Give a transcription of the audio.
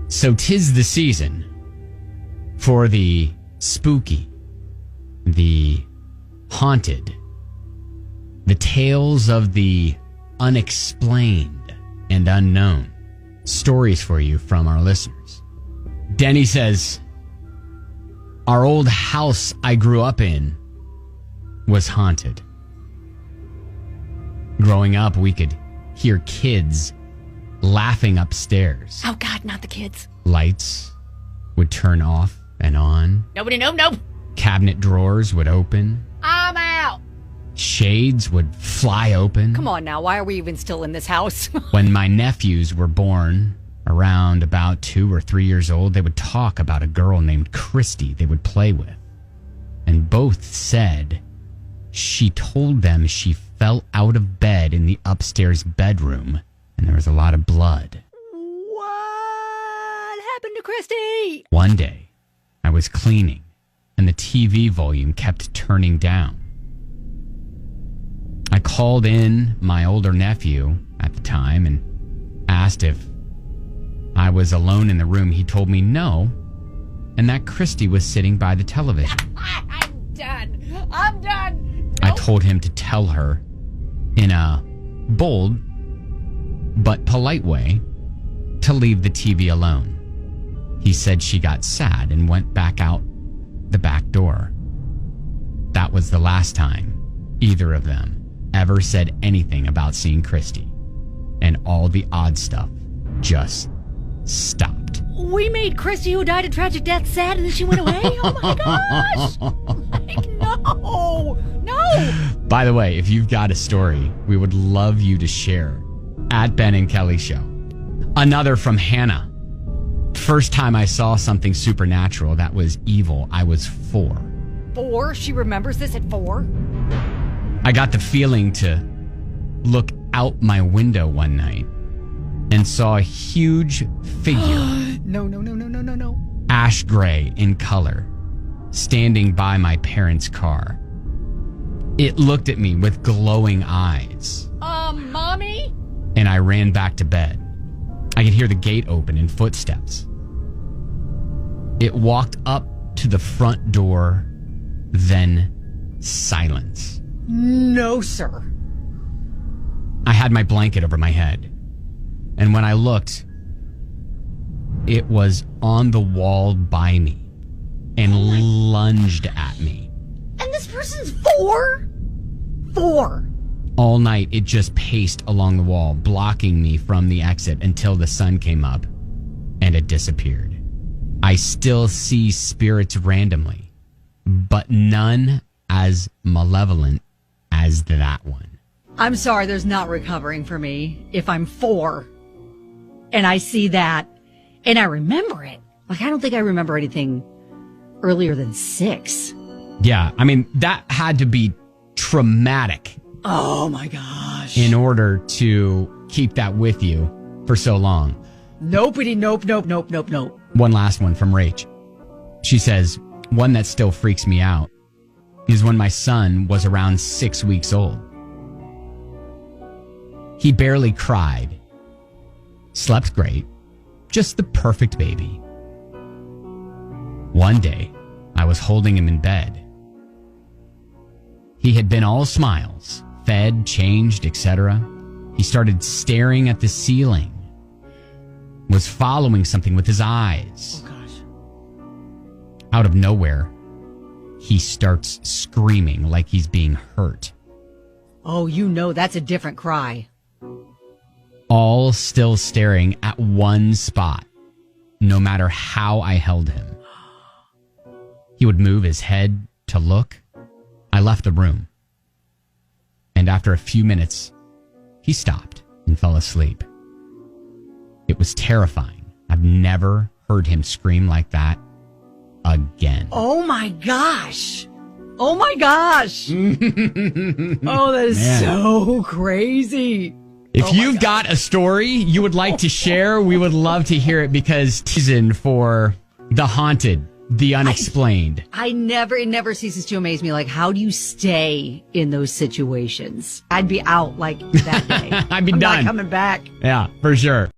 So 'tis the season for the spooky, the haunted, the tales of the unexplained and unknown. Stories for you from our listeners. Denny says, our old house I grew up in was haunted. Growing up, we could hear kids laughing upstairs. Oh, God, not the kids. Lights would turn off and on. Nobody, nope. Cabinet drawers would open. I'm out. Shades would fly open. Come on now. Why are we even still in this house? When my nephews were born, around about 2 or 3 years old, they would talk about a girl named Christy they would play with. And both said she told them she fell out of bed in the upstairs bedroom and there was a lot of blood. What happened to Christy? One day, I was cleaning and the TV volume kept turning down. I called in my older nephew at the time and asked if I was alone in the room. He told me no, and that Christy was sitting by the television. I'm done. I told him to tell her in a bold but polite way to leave the TV alone. He said she got sad and went back out the back door. That was the last time either of them ever said anything about seeing Christy, and all the odd stuff just stopped. We made Christy, who died a tragic death, sad, and then she went away? Oh my gosh! Like, no! By the way, if you've got a story, we would love you to share at Ben and Kelly Show. Another from Hannah. First time I saw something supernatural that was evil, I was 4. 4? She remembers this at 4? I got the feeling to look out my window one night and saw a huge figure. No. Ash gray in color, standing by my parents' car. It looked at me with glowing eyes. Mommy? And I ran back to bed. I could hear the gate open and footsteps. It walked up to the front door, then silence. No, sir. I had my blanket over my head, and when I looked, it was on the wall by me and lunged at me. And this person's 4? 4. All night, it just paced along the wall, blocking me from the exit until the sun came up and it disappeared. I still see spirits randomly, but none as malevolent as that one. I'm sorry, there's not recovering for me if I'm 4 and I see that and I remember it. Like, I don't think I remember anything earlier than 6. Yeah, I mean, that had to be traumatic. Oh my gosh. In order to keep that with you for so long. Nope. One last one from Rach. She says, one that still freaks me out is when my son was around 6 weeks old. He barely cried, slept great, just the perfect baby. One day, I was holding him in bed. He had been all smiles, fed, changed, etc. He started staring at the ceiling, was following something with his eyes. Oh, gosh. Out of nowhere, he starts screaming like he's being hurt. Oh, you know that's a different cry. All still staring at one spot, no matter how I held him. He would move his head to look. I left the room. And after a few minutes, he stopped and fell asleep. It was terrifying. I've never heard him scream like that again. Oh my gosh. Oh my gosh. Oh, that is so crazy. If you've got a story you would like to share, we would love to hear it, because season for the haunted, the unexplained. It never ceases to amaze me. Like, how do you stay in those situations? I'd be out like that day. I'd be I'm done. not coming back. Yeah, for sure.